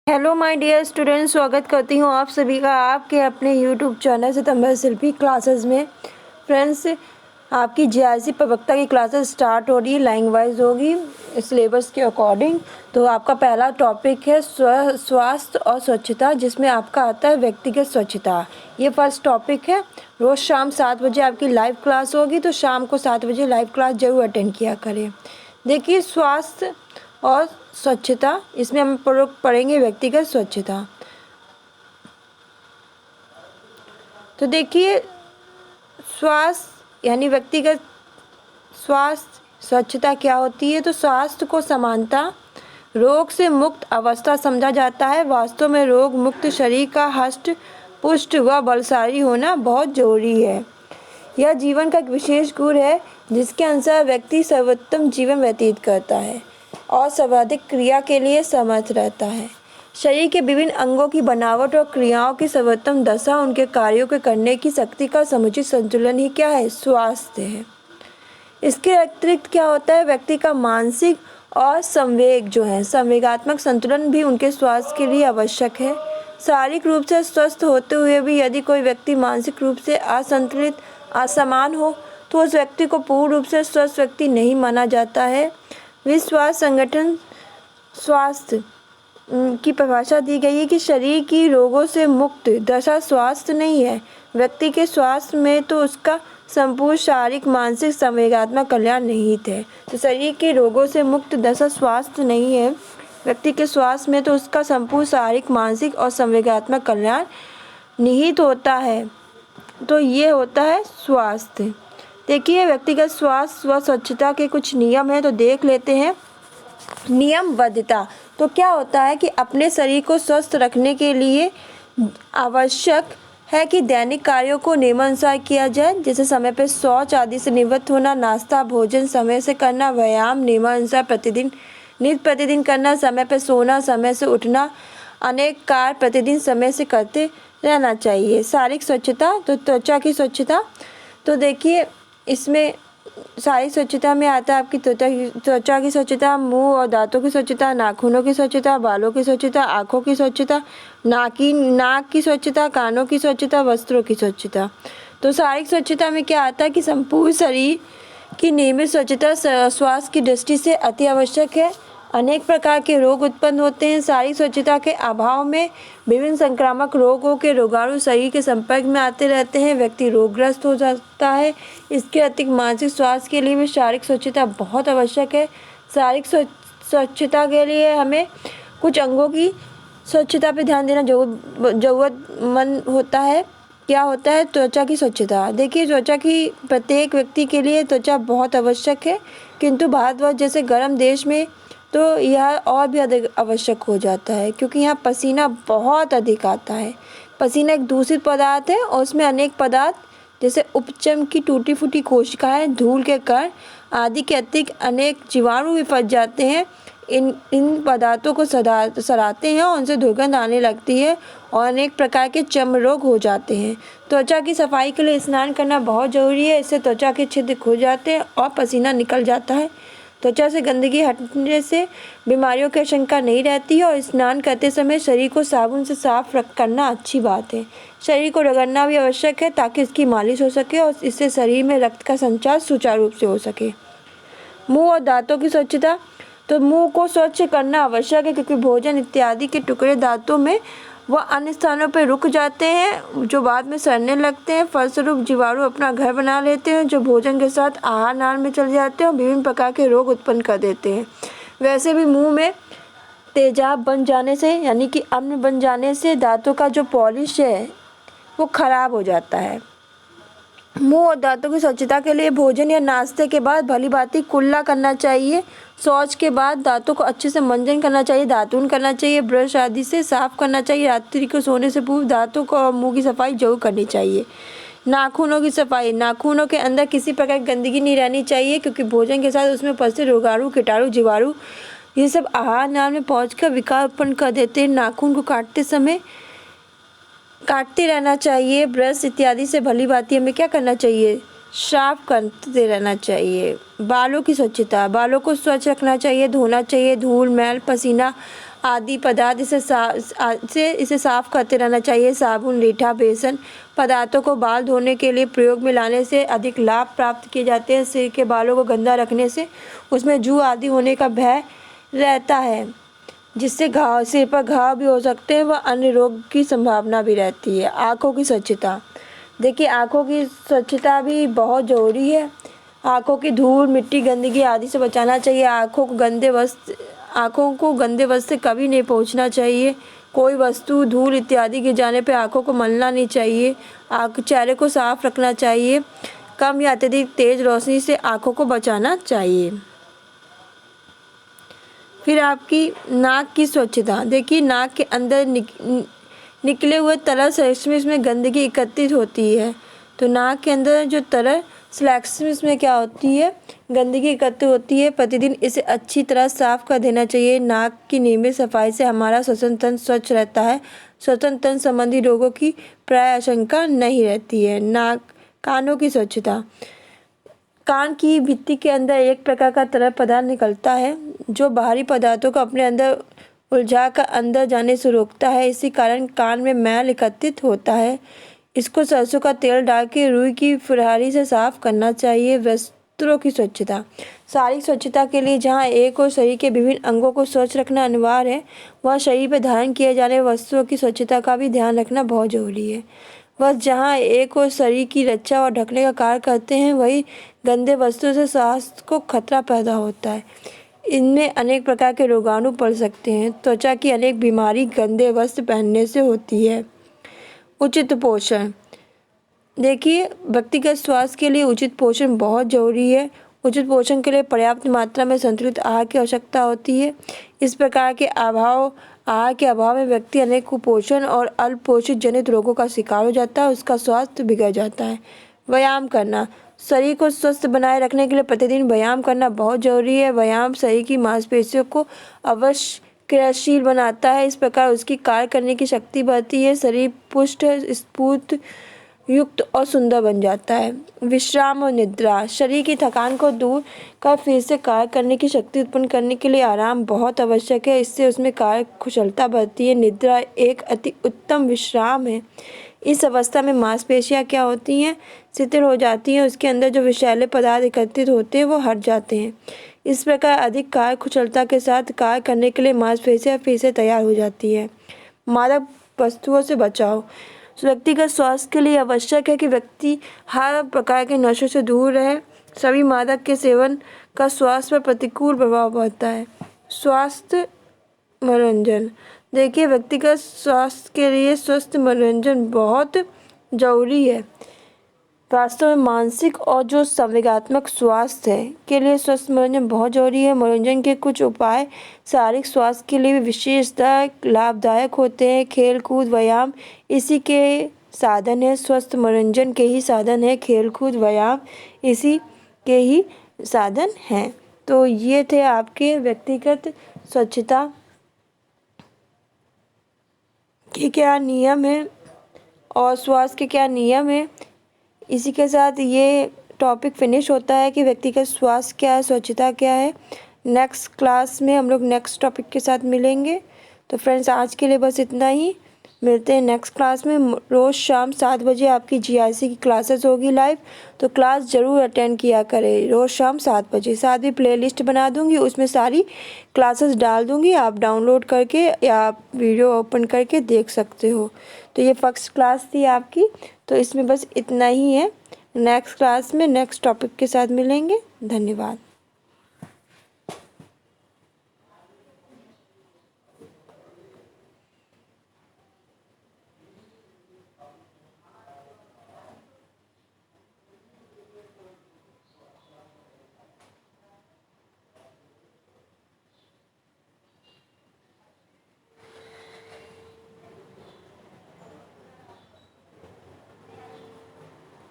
Hello my dear students, स्वागत करती हूँ आप सभी का आपके अपने यूट्यूब चैनल सितंबर शिल्पी क्लासेस में। फ्रेंड्स, आपकी जीआईसी प्रवक्ता की क्लासेस स्टार्ट हो रही है, लाइन वाइज होगी सिलेबस के अकॉर्डिंग। तो आपका पहला टॉपिक है स्वास्थ्य और स्वच्छता, जिसमें आपका आता है व्यक्तिगत स्वच्छता। ये फर्स्ट टॉपिक है। रोज़ शाम 7 बजे आपकी लाइव क्लास होगी, तो शाम को 7 बजे लाइव क्लास ज़रूर अटेंड किया करें। देखिए, स्वास्थ्य और स्वच्छता, इसमें हम पढ़ेंगे व्यक्तिगत स्वच्छता। तो देखिए, स्वास्थ्य यानी व्यक्तिगत स्वास्थ्य स्वच्छता क्या होती है। तो स्वास्थ्य को समानता रोग से मुक्त अवस्था समझा जाता है। वास्तव में रोग मुक्त शरीर का हष्ट पुष्ट व बलशाली होना बहुत जरूरी है। यह जीवन का एक विशेष गुण है जिसके अनुसार व्यक्ति सर्वोत्तम जीवन व्यतीत करता है और सर्वाधिक क्रिया के लिए समर्थ रहता है। शरीर के विभिन्न अंगों की बनावट और क्रियाओं की सर्वोत्तम दशा उनके कार्यों के करने की शक्ति का समुचित संतुलन ही क्या है, स्वास्थ्य है। इसके अतिरिक्त क्या होता है, व्यक्ति का मानसिक और संवेगात्मक संतुलन भी उनके स्वास्थ्य के लिए आवश्यक है। शारीरिक रूप से स्वस्थ होते हुए भी यदि कोई व्यक्ति मानसिक रूप से असंतुलित असमान हो तो उस व्यक्ति को पूर्ण रूप से स्वस्थ व्यक्ति नहीं माना जाता है। विश्व स्वास्थ्य संगठन स्वास्थ्य की परिभाषा दी गई है कि शरीर की रोगों से मुक्त दशा स्वास्थ्य नहीं है। व्यक्ति के स्वास्थ्य में तो उसका संपूर्ण शारीरिक मानसिक संवेगात्मक कल्याण निहित है। तो शरीर के रोगों से मुक्त दशा स्वास्थ्य नहीं है। व्यक्ति के स्वास्थ्य में तो उसका संपूर्ण शारीरिक मानसिक और संवेगात्मक कल्याण निहित होता है। तो ये होता है स्वास्थ्य। देखिए, व्यक्तिगत स्वास्थ्य व स्वच्छता के कुछ नियम हैं, तो देख लेते हैं। नियमबद्धता, तो क्या होता है कि अपने शरीर को स्वस्थ रखने के लिए आवश्यक है कि दैनिक कार्यों को नियमानुसार किया जाए, जैसे समय पर शौच आदि से निवृत्त होना, नाश्ता भोजन समय से करना, व्यायाम नियमानुसार नित्य प्रतिदिन करना, समय पर सोना, समय से उठना, अनेक कार्य प्रतिदिन समय से करते रहना चाहिए। शारीरिक स्वच्छता, तो त्वचा की स्वच्छता, तो देखिए इसमें शारीरिक स्वच्छता में आता है आपकी त्वचा की स्वच्छता, मुंह और दांतों की स्वच्छता, नाखूनों की स्वच्छता, बालों की स्वच्छता, आँखों की स्वच्छता, नाक की स्वच्छता, कानों की स्वच्छता, वस्त्रों की स्वच्छता। तो शारीरिक स्वच्छता में क्या आता है कि संपूर्ण शरीर की नियमित स्वच्छता स्वास्थ्य की दृष्टि से अति आवश्यक है। अनेक प्रकार के रोग उत्पन्न होते हैं। शारीरिक स्वच्छता के अभाव में विभिन्न संक्रामक रोगों के रोगाणु शरीर के संपर्क में आते रहते हैं, व्यक्ति रोगग्रस्त हो जाता है। इसके अतिरिक्त मानसिक स्वास्थ्य के लिए भी शारीरिक स्वच्छता बहुत आवश्यक है। शारीरिक स्वच्छता के लिए हमें कुछ अंगों की स्वच्छता पर ध्यान देना जरूरतमंद होता है। क्या होता है, त्वचा की स्वच्छता। देखिए, त्वचा की प्रत्येक व्यक्ति के लिए त्वचा बहुत आवश्यक है, किंतु भारतवर्ष जैसे गर्म देश में तो यह और भी अधिक आवश्यक हो जाता है, क्योंकि यहाँ पसीना बहुत अधिक आता है। पसीना एक दूषित पदार्थ है और उसमें अनेक पदार्थ जैसे उपचम की टूटी फूटी कोशिकाएं, धूल के कण आदि के अतिरिक्त अनेक जीवाणु भी फंस जाते हैं। इन पदार्थों को सराते हैं और उनसे दुर्गंध आने लगती है और अनेक प्रकार के चर्म रोग हो जाते हैं। त्वचा की सफाई के लिए स्नान करना बहुत ज़रूरी है। इससे त्वचा के छिद्र खुल जाते हैं और पसीना निकल जाता है। त्वचा से गंदगी हटने से बीमारियों की आशंका नहीं रहती है और स्नान करते समय शरीर को साबुन से साफ करना अच्छी बात है। शरीर को रगड़ना भी आवश्यक है ताकि इसकी मालिश हो सके और इससे शरीर में रक्त का संचार सुचारू रूप से हो सके। मुंह और दांतों की स्वच्छता, तो मुंह को स्वच्छ करना आवश्यक है, क्योंकि भोजन इत्यादि के टुकड़े दांतों में व अन्य स्थानों पर रुक जाते हैं जो बाद में सड़ने लगते हैं। फलस्वरूप जीवाणु अपना घर बना लेते हैं जो भोजन के साथ आहार नाल में चले जाते हैं और विभिन्न प्रकार के रोग उत्पन्न कर देते हैं। वैसे भी मुंह में तेजाब बन जाने से यानी कि अम्ल बन जाने से दांतों का जो पॉलिश है वो खराब हो जाता है। मुंह और दांतों की स्वच्छता के लिए भोजन या नाश्ते के बाद भली भांति कुल्ला करना चाहिए। शौच के बाद दांतों को अच्छे से मंजन करना चाहिए, दातून करना चाहिए, ब्रश आदि से साफ करना चाहिए। रात्रि को सोने से पूर्व दांतों को और मुंह की सफाई जरूर करनी चाहिए। नाखूनों की सफाई, नाखूनों के अंदर किसी प्रकार की गंदगी नहीं रहनी चाहिए, क्योंकि भोजन के साथ उसमें फंसे रोगाणु कीटाणु जीवाणु ये सब आहार नाल में पहुँचकर विकार उत्पन्न कर देते हैं। नाखून को काटते समय काटते रहना चाहिए। ब्रश इत्यादि से भली भांति हमें क्या करना चाहिए, साफ करते रहना चाहिए। बालों की स्वच्छता, बालों को स्वच्छ रखना चाहिए, धोना चाहिए। धूल मैल पसीना आदि पदार्थ इसे साफ करते रहना चाहिए। साबुन, रीठा, बेसन पदार्थों को बाल धोने के लिए प्रयोग में लाने से अधिक लाभ प्राप्त किए जाते हैं। सिर के बालों को गंदा रखने से उसमें जूं आदि होने का भय रहता है, जिससे सिर पर घाव भी हो सकते हैं व अन्य रोग की संभावना भी रहती है। आँखों की स्वच्छता, देखिए आँखों की स्वच्छता भी बहुत ज़रूरी है। आँखों की धूल, मिट्टी, गंदगी आदि से बचाना चाहिए। आँखों को गंदे वस्त्र से कभी नहीं पोंछना चाहिए। कोई वस्तु, धूल इत्यादि गिर जाने पर आँखों को मलना नहीं चाहिए। चेहरे को साफ रखना चाहिए। कम या अत्यधिक तेज रोशनी से आँखों को बचाना चाहिए। फिर आपकी नाक की स्वच्छता, देखिए नाक के अंदर निकले हुए तरल श्लेष्म में गंदगी एकत्रित होती है। तो नाक के अंदर जो तरल श्लेष्म में क्या होती है, गंदगी एकत्रित होती है। प्रतिदिन इसे अच्छी तरह साफ कर देना चाहिए। नाक की नियमित सफाई से हमारा श्वसन तंत्र स्वच्छ रहता है। श्वसन तंत्र संबंधी रोगों की प्राय आशंका नहीं रहती है। कानों की स्वच्छता, कान की भित्ति के अंदर एक प्रकार का तरल पदार्थ निकलता है जो बाहरी पदार्थों को अपने अंदर उलझा कर अंदर जाने से रोकता है। इसी कारण कान में मैल एकत्रित होता है। इसको सरसों का तेल डाल के रुई की फुलहारी से साफ करना चाहिए। वस्त्रों की स्वच्छता, शारीरिक स्वच्छता के लिए जहाँ एक और शरीर के विभिन्न अंगों को स्वच्छ रखना अनिवार्य है, वहाँ शरीर पर धारण किए जाने वाले वस्त्रों की स्वच्छता का भी ध्यान रखना बहुत जरूरी है। वस्त्र जहाँ एक और शरीर की रक्षा और ढकने का कार्य करते हैं, वही गंदे वस्त्रों से स्वास्थ्य को खतरा पैदा होता है। इनमें अनेक प्रकार के रोगाणु पड़ सकते हैं। त्वचा की अनेक बीमारी गंदे वस्त्र पहनने से होती है। उचित पोषण, देखिए व्यक्तिगत स्वास्थ्य के लिए उचित पोषण बहुत जरूरी है। उचित पोषण के लिए पर्याप्त मात्रा में संतुलित आहार की आवश्यकता होती है। इस प्रकार के आहार के अभाव में व्यक्ति अनेक कुपोषण और अल्पपोषित जनित रोगों का शिकार हो जाता है। उसका स्वास्थ्य बिगड़ जाता है। व्यायाम करना, शरीर को स्वस्थ बनाए रखने के लिए प्रतिदिन व्यायाम करना बहुत जरूरी है। व्यायाम शरीर की मांसपेशियों को अवश्य क्रियाशील बनाता है। इस प्रकार उसकी कार्य करने की शक्ति बढ़ती है। शरीर पुष्ट, स्फूर्त युक्त और सुंदर बन जाता है। विश्राम और निद्रा, शरीर की थकान को दूर कर फिर से कार्य करने की शक्ति उत्पन्न करने के लिए आराम बहुत आवश्यक है। इससे उसमें कार्य कुशलता बढ़ती है। निद्रा एक अति उत्तम विश्राम है। इस अवस्था में मांसपेशियां क्या होती हैं, शिथिल हो जाती हैं। उसके अंदर जो विषैले पदार्थ एकत्रित होते हैं वो हट जाते हैं। इस प्रकार अधिक कार्य कुशलता के साथ कार्य करने के लिए मांसपेशियां फिर से तैयार हो जाती है। मादक वस्तुओं से बचाव, व्यक्तिगत स्वास्थ्य के लिए आवश्यक है कि व्यक्ति हर प्रकार के नशों से दूर रहे। सभी मादक के सेवन का स्वास्थ्य पर प्रतिकूल प्रभाव पड़ता है। स्वास्थ्य मनोरंजन, देखिए व्यक्तिगत स्वास्थ्य के लिए स्वस्थ मनोरंजन बहुत जरूरी है। वास्तव में मानसिक और जो संवेगात्मक स्वास्थ्य है के लिए स्वस्थ मनोरंजन बहुत जरूरी है। मनोरंजन के कुछ उपाय शारीरिक स्वास्थ्य के लिए भी विशेषतः लाभदायक होते हैं। खेल कूद, व्यायाम इसी के साधन है। स्वस्थ मनोरंजन के ही साधन है। खेल कूद, व्यायाम इसी के ही साधन हैं। तो ये थे आपके व्यक्तिगत स्वच्छता के क्या नियम हैं और स्वास्थ्य के क्या नियम हैं। इसी के साथ ये टॉपिक फिनिश होता है कि व्यक्तिगत स्वास्थ्य क्या है, स्वच्छता क्या है। नेक्स्ट क्लास में हम लोग नेक्स्ट टॉपिक के साथ मिलेंगे। तो फ्रेंड्स आज के लिए बस इतना ही। मिलते हैं नेक्स्ट क्लास में। रोज़ शाम 7 बजे आपकी GRC की क्लासेस होगी लाइव, तो क्लास ज़रूर अटेंड किया करें। रोज़ शाम 7 बजे। साथ ही प्लेलिस्ट बना दूंगी, उसमें सारी क्लासेस डाल दूंगी। आप डाउनलोड करके या आप वीडियो ओपन करके देख सकते हो। तो ये फर्स्ट क्लास थी आपकी, तो इसमें बस इतना ही है। नेक्स्ट क्लास में नेक्स्ट टॉपिक के साथ मिलेंगे। धन्यवाद।